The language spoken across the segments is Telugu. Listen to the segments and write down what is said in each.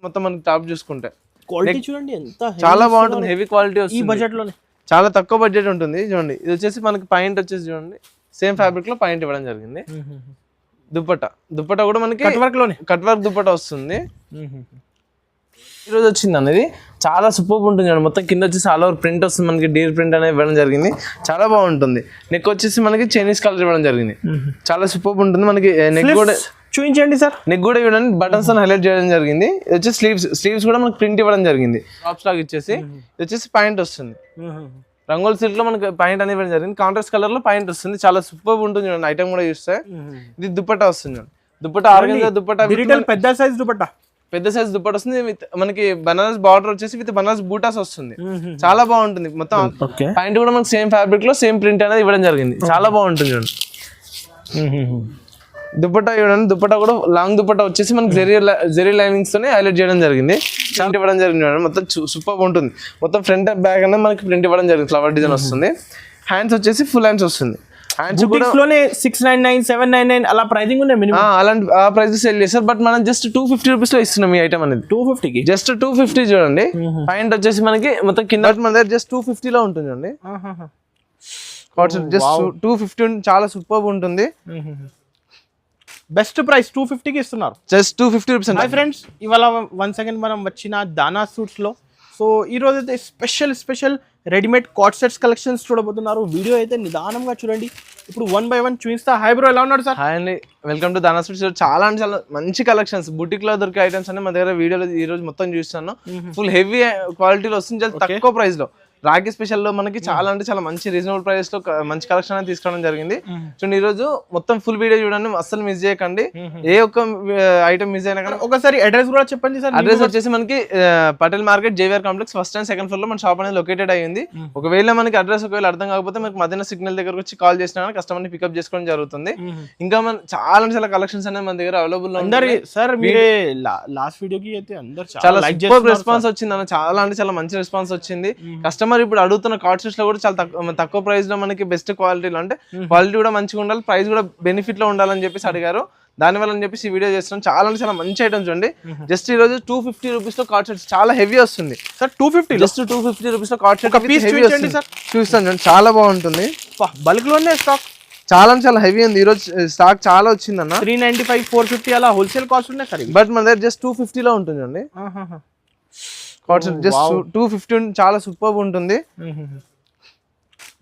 మొత్తం మనకి టాప్ చూసుకుంటే క్వాలిటీ చూడండి ఎంత చాలా బాగుంటుంది, హెవీ క్వాలిటీ వస్తుంది. ఈ బడ్జెట్ లోనే చాలా తక్కువ బడ్జెట్ ఉంటుంది. చూడండి ఇది వచ్చేసి మనకి పాయింట్ వచ్చేసి చూడండి సేమ్ ఫ్యాబ్రిక్ లో పాయింట్ ఇవ్వడం జరిగింది. దుప్పట్టా కూడా మనకి కట్ వర్క్ దుప్పట్టా వస్తుంది. ఈరోజు వచ్చింది అనేది చాలా సూపర్ ఉంటుంది. మొత్తం కింద వచ్చేసి ఆల్ ఓవర్ ప్రింట్ వస్తుంది, మనకి డీర్ ప్రింట్ అనేది ఇవ్వడం జరిగింది. చాలా బాగుంటుంది. నెక్ వచ్చేసి మనకి చైనీస్ కలర్ ఇవ్వడం జరిగింది. చాలా సూపర్ ఉంటుంది. మనకి నెక్ కూడా చూపించండి సార్. నెక్ కూడా ఇవ్వడానికి బటన్స్ అని హైలైట్ చేయడం జరిగింది. ఇది వచ్చేసి స్లీవ్స్ కూడా మనకి ప్రింట్ ఇవ్వడం జరిగింది. టాప్స్ లాగా ఇచ్చేసి ఇది వచ్చేసి పాయింట్ వస్తుంది. రంగోల్ సిల్క్ లో మనకి పాయింట్ అనేది ఇవ్వడం జరిగింది. కాంట్రాస్ట్ కలర్ లో పాయింట్ వస్తుంది. చాలా సూపర్ ఉంటుంది చూడండి. ఐటమ్ కూడా చూస్తే ఇది దుప్పట్టా వస్తుంది. దుప్పట్టా ఆర్గంజా దుప్పట్టా, పెద్ద సైజ్ దుప్పట్టా, పెద్ద సైజ్ దుప్పట్టా వస్తుంది. మనకి బనారస్ బార్డర్ వచ్చేసి విత్ బనారస్ బూటాస్ వస్తుంది. చాలా బాగుంటుంది. మొత్తం పాయింట్ కూడా మనకి సేమ్ ఫ్యాబ్రిక్ లో సేమ్ ప్రింట్ అనేది ఇవ్వడం జరిగింది. చాలా బాగుంటుంది చూడండి. దుప్పట్టా ఇవ్వడం, దుప్పట్టా కూడా లాంగ్ దుప్పట్టా వచ్చేసి మనకి జెరీ లైనింగ్స్ తోనే హైలైట్ చేయడం జరిగింది. ప్రింట్ ఇవ్వడం జరిగింది. మొత్తం సూపర్ ఉంటుంది. మొత్తం ఫ్రంట్ బ్యాక్ అనేది మనకి ప్రింట్ ఇవ్వడం జరిగింది. ఫ్లవర్ డిజైన్ వస్తుంది. హ్యాండ్స్ వచ్చేసి ఫుల్ హ్యాండ్స్ వస్తుంది. హ్యాండ్స్ కూడా 699 799 అలా ప్రైసింగ్ ఉన్నాయి మినిమం. అలాంటి ఆ ప్రైస్ సేల్ చేస్తారు. బట్ మనం జస్ట్ 250 రూపీస్ లో ఇస్తున్నాం ఈ ఐటమ్ అనేది. 250 కి జస్ట్ 250 చూడండి. పాయింట్ వచ్చేసి మనకి మొత్తం కింద మన దగ్గర జస్ట్ 250 లో ఉంటుంది చూడండి. జస్ట్ 250 చాలా సూపర్ ఉంటుంది. బెస్ట్ ప్రైస్ 250 కి ఇస్తున్నారు. Just 250 rupees. హాయ్ ఫ్రెండ్స్, ఇవాళ వన్స్ అగైన్ మనం వచ్చిన దానా సూట్స్ లో. సో ఈ రోజు అయితే special readymade cot sets collections చూడబోతున్నారు. వీడియో అయితే నిదానంగా చూడండి. ఇప్పుడు 1 by 1 చూపిస్తా. హాయ్ బ్రో, ఎలా ఉన్నారు సార్? హాయ్ అండి, వెల్కమ్ టు దానా సూట్స్. చాలా అంటే చాలా మంచి కలెక్షన్స్, బుటిక్ లో దొరికే ఐటమ్స్ అన్ని మన దగ్గర వీడియోలో ఈ రోజు మొత్తం చూస్తాను. ఫుల్ హెవీ క్వాలిటీలో వస్తుంది, చాలా తక్కువ ప్రైస్ లో. రాఖీ స్పెషల్ లో మనకి చాలా అంటే చాలా మంచి రీజనబుల్ ప్రైస్ లో మంచి కలెక్షన్ అనేది తీసుకోవడం జరిగింది. చూడండి ఈ రోజు మొత్తం ఫుల్ వీడియో చూడండి, అస్సలు మిస్ చేయకండి. ఏ ఒక్క ఐటమ్ మిస్ అయినా కానీ ఒకసారి అడ్రస్ కూడా చెప్పండి సార్. అడ్రస్ వచ్చేసి మనకి Patel market JVR complex first and second floor లో మన షాప్ అనేది లొకేటెడ్ అయ్యింది. ఒకవేళ మనకి అడ్రస్ ఒకవేళ అర్థం కాకపోతే మనకి మధ్యాహ్నం సిగ్నల్ దగ్గరకు వచ్చి కాల్ చేసినా కస్టమర్ ని పికప్ చేసుకోవడం జరుగుతుంది. ఇంకా మన చాలా అంటే చాలా కలెక్షన్స్ అనేది మన దగ్గర అవైలబుల్ లో ఉన్నాయి. సార్ మీరే లాస్ట్ వీడియోకి అయితే అందరూ చాలా సూపర్ రెస్పాన్స్ వచ్చింది అన్న. చాలా అంటే చాలా మంచి రెస్పాన్స్ వచ్చింది. కస్టమర్ ఇప్పుడు అడుగుతున్న కార్డ్ సెట్స్ లో కూడా చాలా తక్కువ ప్రైస్ లో మనకి బెస్ట్ క్వాలిటీలో, అంటే క్వాలిటీ కూడా మంచిగా ఉండాలి, ప్రైస్ కూడా బెనిఫిట్ లో ఉండాలని చెప్పేసి అడిగారు. దాని వల్ల చెప్పేసి ఈ వీడియో చేస్తున్నాం. చాలా అంటే చాలా మంచి ఐటమ్స్ చూడండి. జస్ట్ ఈ రోజు 250 రూపీస్ లో కార్డ్ సెట్స్ చాలా హెవీ వస్తుంది. సార్ 250 జస్ట్ 250 రూపీస్ లో కార్డ్ సెట్ చూస్తాను చూడండి. చాలా బాగుంటుంది. బల్క్ లోనే స్టాక్ చాలా చాలా హెవీ ఉంది. ఈ రోజు స్టాక్ చాలా వచ్చింది అన్న. 395 450 అలా హోల్సేల్ కాస్ట్ ఉన్నాయి సార్. బట్ మన దగ్గర జస్ట్ 250 లో ఉంటుంది అండి. జస్ట్ 250 చాలా సూపర్ ఉంటుంది.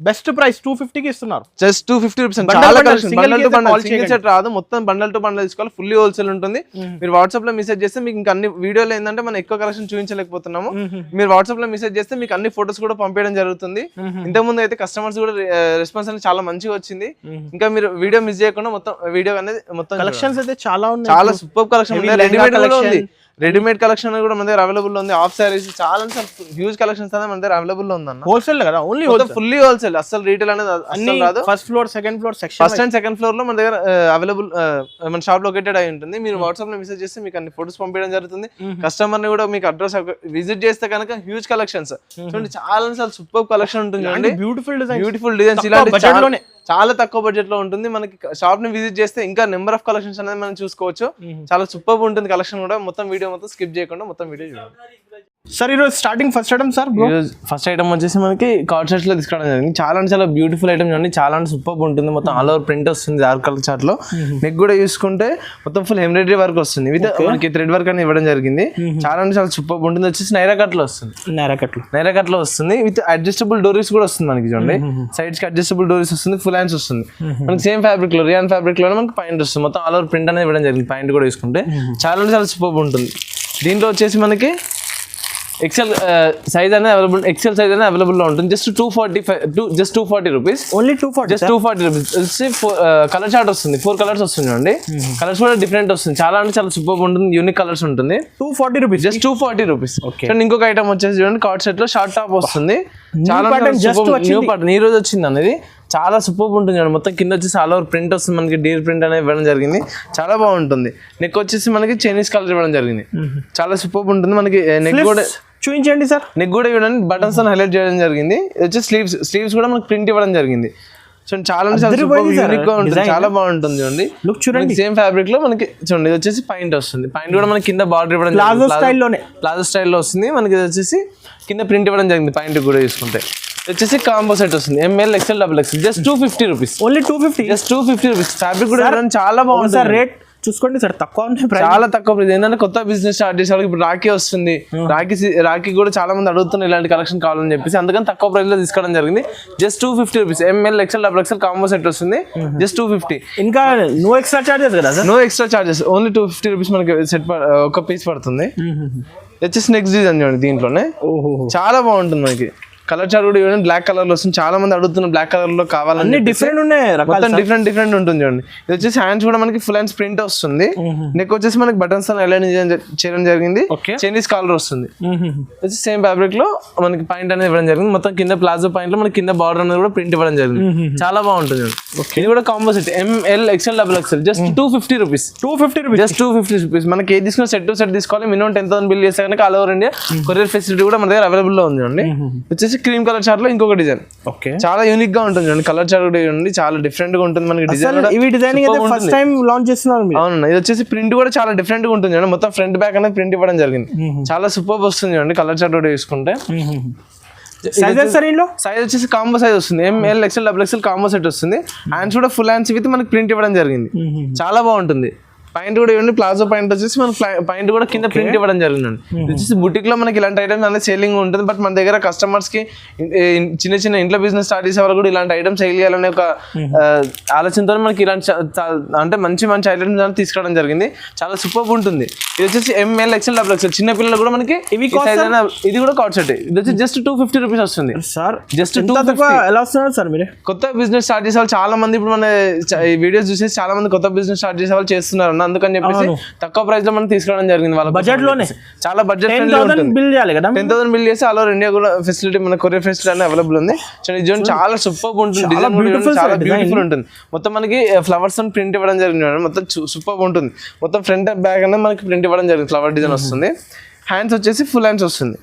బెస్ట్ ప్రైస్ 250 కి ఇస్తున్నారు. Just 250 rupees. చాలా collection bundle to bundle, single set రాదు, మొత్తం బండల్ టు బండల్ తీసుకోవాలి. ఫుల్లీ హోల్సేల్ ఉంటుంది. మీరు వాట్సాప్ లో మెసేజ్ చేస్తే మీకు ఇంకా అన్ని వీడియోలో ఏంటంటే మనం ఎక్కువ కలెక్షన్ చూపించలేకపోతున్నాము. మీరు వాట్సాప్ లో మెసేజ్ చేస్తే మీకు అన్ని ఫోటోస్ కూడా పంపించడం జరుగుతుంది. ఇంతకుముందు అయితే కస్టమర్స్ కూడా రెస్పాన్స్ అనేది చాలా మంచిగా వచ్చింది. ఇంకా మీరు వీడియో మిస్ చేయకుండా మొత్తం వీడియో అనేది మొత్తం కలెక్షన్స్ అయితే చాలా ఉన్నాయి. చాలా సూపర్ కలెక్షన్ ఉంది. రెడీమేడ్ కూడా ఉంది. రెడీమేడ్ కలెక్షన్ కూడా మన దగ్గర అవైలబుల్ ఉంది. ఆఫ్ సారీస్ చాలా హ్యూజ్ కలెక్షన్స్ అనేది మన దగ్గర అవైలబుల్ లో ఉందన్న. హోల్సేల్ కదా, ఓన్లీ ఫుల్లీ హోల్సేల్, అసలు రీటైల్ అనేది అసలు రాదు. First floor second floor section, first and second floor లో మన దగ్గర అవైలబుల్ మన షాప్ లొకేటెడ్ అయి ఉంటుంది. మీరు వాట్సాప్ లో మెసేజ్ చేస్తే మీకు అన్ని ఫోటోస్ పంపించడం జరుగుతుంది. కస్టమర్ ని కూడా మీకు అడ్రస్ విజిట్ చేస్తే కనుక హ్యూజ్ కలెక్షన్స్ చూడండి. చాలా సూపర్ కలెక్షన్ ఉంటుంది. బ్యూటిఫుల్ డిజైన్స్ ఇలాంటి చాలా తక్కువ బడ్జెట్ లో ఉంటుంది. మనకి షాప్ ని విజిట్ చేస్తే ఇంకా నెంబర్ ఆఫ్ కలెక్షన్స్ అనేది మనం చూసుకోవచ్చు. చాలా సూపర్ ఉంటుంది కలెక్షన్ కూడా. మొత్తం వీడియో మొత్తం స్కిప్ చేయకుండా మొత్తం వీడియో చూడండి. సార్ ఈరోజు starting first item sir. First item వచ్చేసి మనకి కార్డ్ సెట్స్ లో తీసుకోవడం జరిగింది. చాలా అంటే చాలా బ్యూటిఫుల్ ఐటమ్ చూడండి. చాలా అంటే సూపర్ ఉంటుంది. మొత్తం ఆల్ ఓవర్ ప్రింట్ వస్తుంది డార్క్ కలర్ చార్ట్ లో. నెక్ కూడా చూసుకుంటే మొత్తం ఫుల్ ఎంబ్రాయిడరీ వర్క్ వస్తుంది. విత్ మనకి థ్రెడ్ వర్క్ అని ఇవ్వడం జరిగింది. చాలా అంటే చాలా సూపర్ ఉంటుంది. వచ్చేసి నైరా కట్ లో వస్తుంది. నైరా కట్ లో వస్తుంది. విత్ అడ్జస్టబుల్ డోరీస్ కూడా వస్తుంది మనకి చూడండి. సైడ్స్ కి అడ్జస్టబుల్ డోరీస్ వస్తుంది. ఫుల్ హ్యాండ్స్ వస్తుంది. మనకి సేమ్ ఫ్యాబ్రిక్ లో రియాన్ ఫ్యాబ్రిక్ లోనే మనకి పాయింట్ వస్తుంది. మొత్తం ఆల్ ఓవర్ ప్రింట్ అనేది ఇవ్వడం జరిగింది. పాయింట్ కూడా తీసుకుంటే చాలా అంటే చాలా సూపర్ ఉంటుంది. దీంట్లో వచ్చేసి మనకి ఎక్సెల్ సైజ్ అనేది అవైలబుల్, ఎక్సెల్ సైజ్ అనేది అవైలబుల్ లో ఉంటుంది. Just 240 rupees. Only 240. Just 240 rupees. వచ్చి కలర్ చార్ట్ వస్తుంది. 4 కలర్స్ వస్తుంది అండి. కలర్స్ కూడా డిఫరెంట్ వస్తుంది. చాలా అంటే చాలా సూపర్ ఉంటుంది. యూనిక్ కలర్స్ ఉంటుంది. 240 రూపీస్. Just 240 rupees. ఇంకొక ఐటమ్ వచ్చేసి చూడండి, కార్డ్ సెట్ లో షార్ట్ టాప్ వస్తుంది. చాలా న్యూ పాటర్న్ ఈ రోజు వచ్చింది అనేది. చాలా సూపర్ ఉంటుంది. మొత్తం కింద వచ్చేసి ఆల్ ఓవర్ ప్రింట్ వస్తుంది. మనకి డీర్ ప్రింట్ అనేది ఇవ్వడం జరిగింది. చాలా బాగుంటుంది. నెక్ వచ్చేసి మనకి చైనీస్ కలర్ ఇవ్వడం జరిగింది. చాలా సూపర్ ఉంటుంది. మనకి నెక్ కూడా చూపించండి సార్. నెక్ కూడా ఇవ్వడానికి బటన్స్ అని హైలైట్ చేయడం జరిగింది. ఇది వచ్చి స్లీవ్స్ కూడా మనకి ప్రింట్ ఇవ్వడం జరిగింది. చూడండి చాలా అంటే చాలా యూనిక్ గా ఉంటుంది, చాలా బాగుంటుంది చూడండి. లుక్ చూడండి, సేమ్ ఫ్యాబ్రిక్ లో మనకి చూడండి ఇది వచ్చేసి పాయింట్ వస్తుంది. పాయింట్ కూడా మనకి కింద బార్డర్ ఇవ్వడం ప్లాజో స్టైల్లోనే, ప్లాజో స్టైల్లో వస్తుంది. మనకి ఇది వచ్చేసి కింద ప్రింట్ ఇవ్వడం జరిగింది. పాయింట్ కూడా తీసుకుంటే వచ్చేసి కాంబో సెట్ వస్తుంది. ML XL XXL just 250 rupees, only 250, just 250 rupees. Fabric కూడా చాలా బాగుంటుంది సార్. రేట్ చూసుకోండి సార్, తక్కువ ఉన్నాయి, చాలా తక్కువ ప్రైస్. ఏంటంటే కొత్త బిజినెస్ స్టార్ట్ చేసే వాళ్ళకి ఇప్పుడు రాఖీ వస్తుంది, రాఖీ కూడా చాలా మంది అడుగుతున్నారు ఇలాంటి కలెక్షన్ కావాలని చెప్పేసి, అందుకని తక్కువ ప్రైస్ లో తీసుకోవడం జరిగింది. Just 250 rupees. ML XL XXL combo set వస్తుంది, జస్ట్ 250. ఇంకా నో ఎక్స్ట్రా చార్జెస్ కదా sir? No extra charges, only 250 rupees మనకి సెట్ ఒక పీస్ పడుతుంది. వచ్చేసి నెక్స్ట్ డిజైన్ చూడండి, దీంట్లోనే చాలా బాగుంటుంది. మనకి కలర్ చార్ట్ కూడా చూడండి, బ్లాక్ కలర్ లో వస్తుంది. చాలా మంది అడుగుతున్నారు బ్లాక్ కలర్ లో కావాలని, డిఫరెంట్ ఉన్నాయి, మొత్తం డిఫరెంట్ ఉంటుంది చూడండి. ఇది వచ్చేసి హ్యాండ్స్ కూడా మనకి ఫుల్ హ్యాండ్స్ ప్రింట్ వస్తుంది. నెక్ వచ్చేసి మనకి బటన్స్ అలైన్ చేయడం జరిగింది, చైనీస్ కాలర్ వస్తుంది. వచ్చి సేమ్ ఫ్యాబ్రిక్ లో మనకి పాయింట్ అనేది ఇవ్వడం జరిగింది. మొత్తం కింద ప్లాజో పాయింట్ లో మనకి కింద బార్డర్ అనేది కూడా ప్రింట్ ఇవ్వడం జరిగింది, చాలా బాగుంటుంది చూడండి. ఇది కూడా combo set ML XL XXL just 250 rupees, 250 rupees, just 250 rupees. మనకి ఏది తీసుకున్న సెట్ టు సెట్ తీసుకోవాలి. మినిమం 10,000 బిల్ చేస్తే కనుక all over India courier facility కూడా మన దగ్గర అవైలబుల్ లో ఉంది చూడండి. వచ్చేసి క్రీమ్ కలర్ చార్ట్ లో ఇంకొక డిజైన్, చాలా యూనిక్ గా ఉంటుంది చూడండి. కలర్ చార్ట్ కూడా ఉంది, చాలా డిఫరెంట్ గా ఉంటుంది మనకి డిజైన్. ఇవి డిజైనింగ్ అయితే ఫస్ట్ టైం లాంచ్ చేస్తున్నారు మీరు? అవును, ఇది వచ్చేసి ప్రింట్ కూడా చాలా డిఫరెంట్ గా ఉంటుంది చూడండి. మొత్తం ఫ్రంట్ బ్యాక్ అనేది ప్రింట్ ఇవ్వడం జరిగింది, చాలా సూపర్ వస్తుంది చూడండి. కలర్ చార్ట్ కూడా చూసుకుంటే సైజ్ వచ్చేసి కాంబో సైజ్ వస్తుంది. ML XL XXL combo set వస్తుంది. హ్యాండ్స్ కూడా ఫుల్ హ్యాండ్స్ విత్ మనకి ప్రింట్ ఇవ్వడం జరిగింది, చాలా బాగుంటుంది. పాయింట్ కూడా ఇవ్వండి, ప్లాజో పాయింట్ వచ్చేసి మనకి పాయింట్ కూడా కింద ప్రింట్ ఇవ్వడం జరిగింది. వచ్చేసి బుటిక్ లో మనకి ఇలాంటి ఐటమ్స్ అనేది సేలింగ్ ఉంటుంది. బట్ మన దగ్గర కస్టమర్స్ కి చిన్న చిన్న ఇంట్లో బిజినెస్ స్టార్ట్ చేసే వాళ్ళు కూడా ఇలాంటి ఐటమ్స్ సేల్ చేయాలనే ఒక ఆలోచనతో మనకి ఇలాంటి అంటే మంచి ఐటమ్స్ అనేది తీసుకోవడం జరిగింది, చాలా సూపర్ ఉంటుంది. ఇది వచ్చేసి ML XL XXL చిన్న పిల్లలు కూడా మనకి ఇది కూడా కార్డ్ సెట్. ఇది వచ్చి జస్ట్ 250 రూపీస్ వస్తుంది సార్, జస్ట్ 250. ఎలా వస్తున్నారు సార్ మీరు? కొత్త బిజినెస్ స్టార్ట్ చేసే వాళ్ళు చాలా మంది ఇప్పుడు మన వీడియోస్ చూసేసి చాలా మంది కొత్త బిజినెస్ స్టార్ట్ చేసే వాళ్ళు చేస్తున్నారు. అందుకని చెప్పేసి తక్కువ ప్రైస్ లో మనం తీసుకోవడం జరిగింది. వాళ్ళ బడ్జెట్ లోనే, చాలా బడ్జెట్ 10,000 బిల్ చేయాలి కదా, 10,000 బిల్ చేసి ఆల్ ఓవర్ ఇండియా కూడా ఫెసిలిటీ మన కొరియర్ ఫెసిలిటీ అనేది అవైలబుల్ ఉంది. చాలా సూపర్ ఉంటుంది, డిజైన్ చాలా బ్యూటిఫుల్ ఉంటుంది. మొత్తం మనకి ఫ్లవర్స్ తో ప్రింట్ ఇవ్వడం జరిగింది, మొత్తం సూపర్ ఉంటుంది. మొత్తం ఫ్రంట్ బ్యాక్ అనేది మనకి ప్రింట్ ఇవ్వడం జరిగింది, ఫ్లవర్ డిజైన్ వస్తుంది. హ్యాండ్స్ వచ్చేసి ఫుల్ హ్యాండ్స్ వస్తుంది.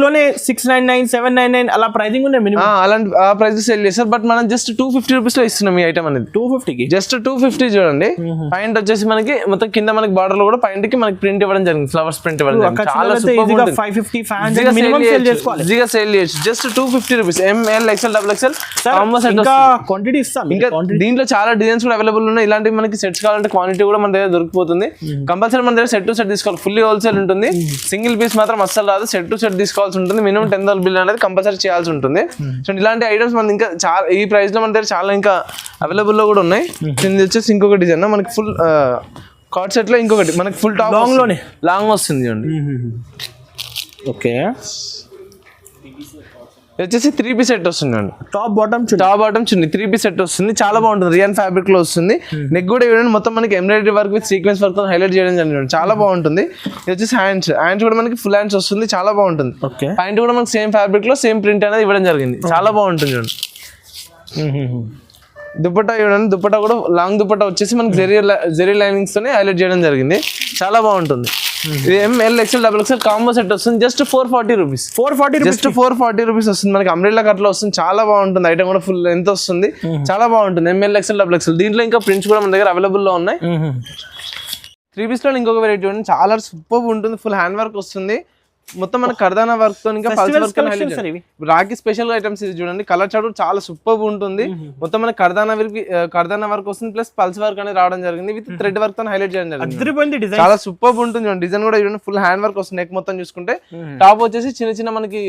లోనే 699 799 అలా ప్రైసింగ్ ఉన్నాయి మినిమం, అలాంటి ఆ ప్రైస్ సేల్ చేస్తారు. బట్ మనం జస్ట్ 250 రూపీస్ లో ఇస్తున్నాం ఈ ఐటమ్ అనేది. 250 కి జస్ట్ 250 చూడండి. పాయింట్ వచ్చేసి మనకి మొత్తం కింద మనకి బార్డర్ లో కూడా పాయింట్ కి మనకి ప్రింట్ ఇవ్వడం జరిగింది, ఫ్లవర్స్ ప్రింట్ ఇవ్వడం జరిగింది. చాలా సూపర్ ఉంటుంది, 550 500 మినిమం సేల్ చేసుకోవాలి, ఈజీగా సేల్ చేయొచ్చు. Just 250 rupees. ML XL XXL combo set. ఇంకా క్వాంటిటీ ఇస్తాం, ఇంకా దీంట్లో చాలా డిజైన్స్ కూడా అవైలబుల్ ఉన్నాయి. ఇలాంటి మనకి సెట్స్ కావాలంటే క్వాంటిటీ కూడా మన దగ్గర దొరికిపోతుంది. కంపల్సరీ మన దగ్గర సెట్ టు సెట్ తీసుకోవాలి, ఫుల్లీ హోల్సేల్ ఉంటుంది. సింగిల్ పీస్ మాత్రం అస్సలు రాదు, సెట్ టు సెట్ తీసుకోవాల్సి ఉంటుంది. మినిమం 10,000 బిల్ అనేది కంపల్సరీ చేయాల్సి ఉంటుంది. సో ఇలాంటి ఐటమ్స్ మనకి ఇంకా చాలా ఈ ప్రైస్ లో మన దగ్గర చాలా ఇంకా అవైలబుల్ లో కూడా ఉన్నాయి. ఇది వచ్చేసి ఇంకొక డిజైన్ మనకి ఫుల్ కార్డ్ సెట్ లో ఇంకొకటి మనకి ఫుల్ టాప్ లాంగ్ వస్తుంది చూడండి. ఓకే, వచ్చేసి 3 పీస్ సెట్ వస్తుందండి. టాప్ బాటమ్ చున్నీ 3 పీస్ సెట్ వస్తుంది, చాలా బాగుంటుంది. రియాన్ ఫ్యాబ్రిక్ లో వస్తుంది. నెక్ కూడా ఇవ్వండి, మొత్తం మనకి embroidery work with sequence work highlight చేయడం జరిగింది, చాలా బాగుంటుంది. ఇది వచ్చేసి హ్యాండ్స్ కూడా మనకి ఫుల్ హ్యాండ్స్ వస్తుంది, చాలా బాగుంటుంది. పాయింట్ కూడా మనకి సేమ్ ఫ్యాబ్రిక్ లో సేమ్ ప్రింట్ అనేది ఇవ్వడం జరిగింది, చాలా బాగుంటుంది చూడండి. దుపట్టా చూడండి, దుపట్టా కూడా లాంగ్ దుపట్టా వచ్చేసి మనకి జెరీ లైనింగ్స్ తోనే హైలైట్ చేయడం జరిగింది, చాలా బాగుంటుంది. ఇది ML XL XXL combo set వస్తుంది, జస్ట్ 440 రూపీస్. 440 రూపీస్ వస్తుంది. మనకి అంబ్రెల్లా కట్ లో వస్తుంది, చాలా బాగుంటుంది. ఐటమ్ కూడా ఫుల్ ఎంత వస్తుంది, చాలా బాగుంటుంది. ML XL XXL దీంట్లో ఇంకా ప్రింట్స్ కూడా మన దగ్గర అవైలబుల్ లో ఉన్నాయి. 3 పీస్ లో ఇంకొక వెరైటీ ఉంది, చాలా సూపర్ ఉంటుంది. ఫుల్ హ్యాండ్ వర్క్ వస్తుంది, మొత్తం మన కర్దానా వర్క్ తో ఇంకా pulse work Rakhi special items. ఇది చూడండి, కలర్ చార్ట్ చాలా సూపర్ ఉంటుంది. మొత్తం మన కర్దానా వర్క్ వస్తుంది, ప్లస్ పల్స్ వర్క్ అనేది రావడం జరిగింది, విత్ థ్రెడ్ వర్క్ తో హైలైట్ చేయడం జరిగింది, చాలా సూపర్ ఉంటుంది. డిజైన్ కూడా చూడండి, ఫుల్ హ్యాండ్ వర్క్ వస్తుంది. నెక్ మొత్తం చూసుకుంటే టాప్ వచ్చేసి చిన్న చిన్న మనకి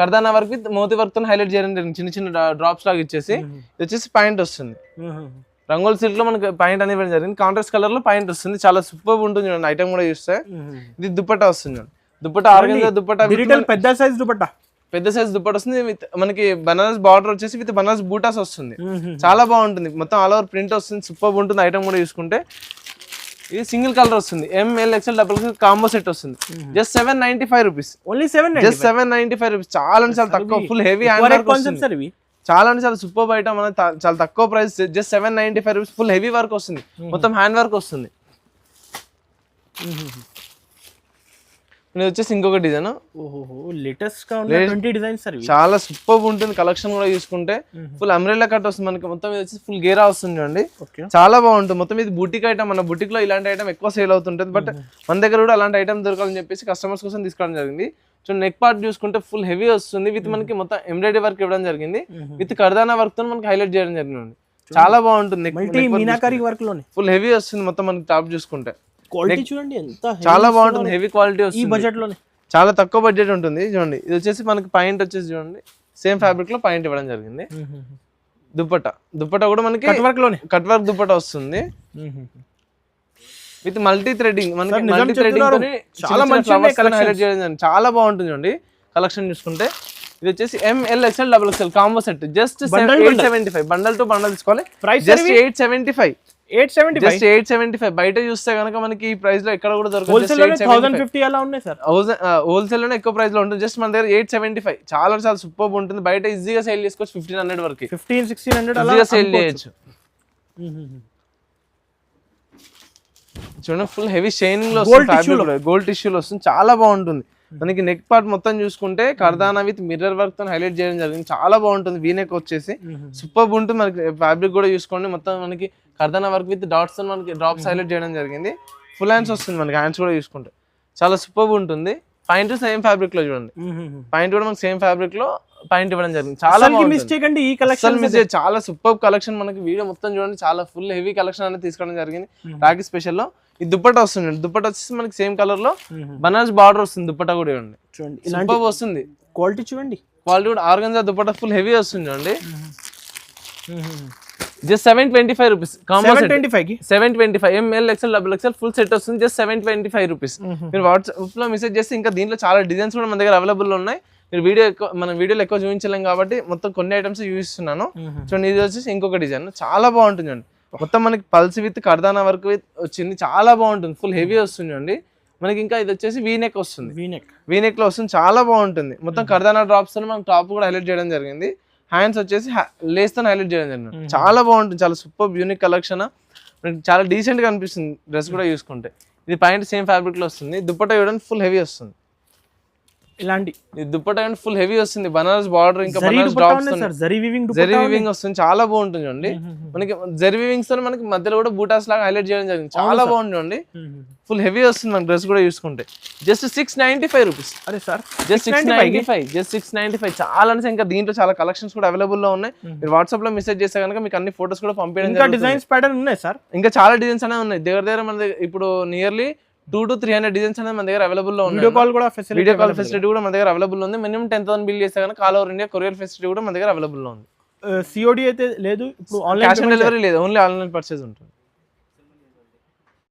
కర్దానా వర్క్ విత్ మోతీ వర్క్ తో హైలైట్ చేయడం జరిగింది, చిన్న చిన్న డ్రాప్స్ లాగా ఇచ్చేసి. ఇది వచ్చేసి పాయింట్ వస్తుంది, రంగోల్ సిల్క్ లో మనకి పాయింట్ అనేది జరిగింది, కాంట్రాస్ట్ కలర్ లో పాయింట్ వస్తుంది, చాలా సూపర్ ఉంటుంది చూడండి. ఐటమ్ కూడా చూస్తే ఇది దుపట్టా వస్తుంది చూడండి, దుపట్టా ఆర్గంజా దుపట్టా, పెద్ద సైజ్ దుపట్టా వస్తుంది. విత్ మనకి బనారస్ బార్డర్ వచ్చేసి విత్ బనారస్ బూటాస్ వస్తుంది, చాలా బాగుంటుంది. మొత్తం ఆల్ ఓవర్ ప్రింట్ వస్తుంది, సూపర్ ఉంటుంది. ఐటమ్ కూడా చూసుకుంటే ఇది సింగిల్ కలర్ వస్తుంది. ML XL XXL combo set వస్తుంది, జస్ట్ 795 రూపీస్. ఓన్లీ 795 రూపీస్, చాలా అంటే చాలా తక్కువ. ఫుల్ హెవీ హ్యాండ్ వర్క్ వస్తుంది, చాలా అంటే చాలా సూపర్ ఐటమ్ అనేది, చాలా తక్కువ price, just 795 rupees. Full heavy work వస్తుంది, మొత్తం హ్యాండ్ వర్క్ వస్తుంది. ఇది వచ్చేసి ఇంకొక డిజైన్, ఓహో లేటెస్ట్ గా ఉన్న 20 డిజైన్స్ సార్ ఇవి. చాలా సూపర్ ఉంటుంది. కలెక్షన్ కూడా చూసుకుంటే ఫుల్ అంబ్రెల్లా కట్ వస్తుంది మనకి, మొత్తం ఇది వచ్చేసి ఫుల్ గేరా వస్తుంది చూడండి, ఓకే చాలా బాగుంటుంది. మొత్తం ఇది బుటిక్ ఐటమ్, మన బుటిక్ లో ఇలాంటి ఐటమ్ ఎక్కువ సేల్ అవుతుంటుంది, బట్ మన దగ్గర కూడా అలాంటి ఐటమ్ దొరకాలని చెప్పేసి కస్టమర్స్ కోసం తీసుకోవడం జరిగింది. సో నెక్ పార్ట్ చూసుకుంటే ఫుల్ హెవీ వస్తుంది, విత్ మనకి మొత్తం ఎంబ్రాయిడరీ వర్క్ ఇవ్వడం జరిగింది, విత్ కర్దానా వర్క్ తో మనకి హైలైట్ చేయడం జరిగింది. చాలా బాగుంటుంది. మీనాకారి వర్క్ లోనే ఫుల్ హెవీ వస్తుంది మొత్తం మనకి టాప్ చూసుకుంటే. క్వాలిటీ చూడండి ఎంత చాలా బాగుంటుంది, హెవీ క్వాలిటీ ఈ వస్తుంది, బడ్జెట్ లోనే చాలా తక్కువ బడ్జెట్ ఉంటుంది. చూడండి ఇది వచ్చేసి మనకి పాయింట్ వచ్చేసి చూడండి సేమ్ ఫ్యాబ్రిక్ లో పాయింట్ ఇవ్వడం జరిగింది. దుపట్టా కూడా మనకి కట్ వర్క్ లోనే కట్ వర్క్ దుపట్టా వస్తుంది విత్ మల్టీ థ్రెడింగ్, మనకి మల్టీ థ్రెడింగ్ చాలా మంచి హైలైట్ చేయడం జరిగింది. చాలా బాగుంటుంది చూడండి కలెక్షన్ చూసుకుంటే. ఇది వచ్చేసి MLXL XXL combo set, just 875, bundle to bundle తీసుకోవాలి, జస్ట్ 875, జస్ట్ 875. బయట చూస్తే కనుక మనకి ఈ ప్రైస్ లో ఎక్కడ కూడా దొరకదు. హోల్సేల్ లోనే ఎక్కువ ప్రైస్ లో ఉంటుంది, జస్ట్ మన దగ్గర 875. చాలా చాలా సూపర్ ఉంటుంది. బయట ఈజీగా సేల్ చేసుకోవచ్చు 1500 వరకు, 1500-1600 ఈజీగా సేల్ చేయొచ్చు. చూడండి ఫుల్ హెవీ షైనింగ్ లో వస్తుంది, గోల్డ్ టిష్యూలో వస్తుంది, చాలా బాగుంటుంది. మనకి నెక్ పార్ట్ మొత్తం చూసుకుంటే కర్దానా విత్ మిర్రర్ వర్క్ తో హైలైట్ చేయడం జరిగింది, చాలా బాగుంటుంది. వీ నెక్ వచ్చేసి సూపర్ ఉంటుంది. మనకి ఫ్యాబ్రిక్ కూడా చూసుకోండి, మొత్తం మనకి కర్దానా వర్క్ విత్ డాట్స్ తో మనకి డ్రాప్స్ హైలైట్ చేయడం జరిగింది. ఫుల్ హ్యాండ్స్ వస్తుంది మనకి, హ్యాండ్స్ కూడా చూసుకుంటే చాలా సూపర్ ఉంటుంది. పాయింట్ సేమ్ ఫ్యాబ్రిక్ లో చూడండి, పాయింట్ కూడా మనకి సేమ్ ఫ్యాబ్రిక్ లో పాయింట్ ఇవ్వడం జరిగింది. చాలా మిస్టేక్ అండి ఈ కలెక్షన్, చాలా సూపర్ కలెక్షన్. మనకి వీడియో మొత్తం చూడండి, చాలా ఫుల్ హెవీ కలెక్షన్ అనేది తీసుకోవడం జరిగింది. రాఖీ స్పెషల్ లో ఈ దుపట్టా వస్తుంది, దుపట్టా వచ్చేసి మనకి సేమ్ కలర్ లో బనారస్ బార్డర్ వస్తుంది. దుపట్టా కూడా చూడండి సూపర్ వస్తుంది, క్వాలిటీ చూడండి, క్వాలిటీ కూడా ఆర్గన్జా దుపట్టా ఫుల్ హెవీ వస్తుంది చూడండి. Just 725 rupees, 725 MLXL XXL full set వస్తుంది, జస్ట్ 725 రూపీస్. మీరు వాట్సాప్ లో మెసేజ్ చేస్తే ఇంకా దీంట్లో చాలా డిజైన్స్ కూడా మన దగ్గర అవైలబుల్ ఉన్నాయి. మీరు మన వీడియోలో ఎక్కువ చూపించలేం కాబట్టి మొత్తం కొన్ని ఐటమ్స్ చూపిస్తున్నాను. చూడండి ఇది వచ్చేసి ఇంకొక డిజైన్, చాలా బాగుంటుంది చూడండి. మొత్తం మనకి పల్స్ విత్ కర్దానా వర్క్ విత్ వచ్చింది, చాలా బాగుంటుంది, ఫుల్ హెవీ వస్తుంది చూడండి. మనకి ఇంకా ఇది వచ్చేసి వీనెక్ వస్తుంది, వీనెక్ లో వస్తుంది, చాలా బాగుంటుంది. మొత్తం కర్దానా డ్రాప్స్ తో మనం టాప్ కూడా హైలైట్ చేయడం జరిగింది. హ్యాండ్స్ వచ్చేసి లేస్ తో హైలైట్ చేయడం జరిగింది, చాలా బాగుంటుంది. చాలా సూపర్ యూనిక్ కలెక్షన్, చాలా డీసెంట్ గా అనిపిస్తుంది డ్రెస్ కూడా చూసుకుంటే. ఇది పాయింట్ సేమ్ ఫ్యాబ్రిక్ లో వస్తుంది, దుపట్టా చూడండి ఫుల్ హెవీ వస్తుంది. ఇలాంటి దుపట్టా ఫుల్ హెవీ వస్తుంది, బనారస్ బార్డర్ ఇంకా బనారస్ డ్రాప్స్ జరీ వీవింగ్ వస్తుంది, చాలా బాగుంటుంది చూడండి. మనకి జరీ వీవింగ్స్ తో మనకి మధ్యలో కూడా బూటాస్ లాగా హైలైట్ చేయడం జరిగింది, చాలా బాగుంది చూడండి. ఫుల్ హెవీ వస్తుంది మనకి డ్రెస్ కూడా చూసుకుంటే. జస్ట్ 695 రూపీస్, అరే సార్ జస్ట్ 695. చాలా అంటే ఇంకా దీంట్లో చాలా కలెక్షన్స్ కూడా అవైలబుల్ లో ఉన్నాయి. మీరు వాట్సాప్ లో మెసేజ్ చేస్తే కనుక మీకు అన్ని ఫోటోస్ కూడా పంపించడం. డిజైన్స్ ప్యాటర్న్ ఉన్నాయి సార్, ఇంకా చాలా డిజైన్స్ అనేవి ఉన్నాయి దగ్గర మన దగ్గర. ఇప్పుడు నియర్లీ 200 to 300 డిజైన్స్ అనేది మన దగ్గర అవైలబుల్ లో ఉంది. వీడియో కాల్ ఫెసిలిటీ కూడా మన దగ్గర అవైలబుల్ ఉంది. మినిమం 10,000 బిల్ చేస్తే కనుక all over India courier facility కూడా మన దగ్గర అవైలబుల్ లో ఉంది. COD అయితే లేదు, ఇప్పుడు క్యాష్ ఆన్ డెలివరీ లేదు, ఓన్లీ ఆన్లైన్ పర్చేస్ ఉంటుంది.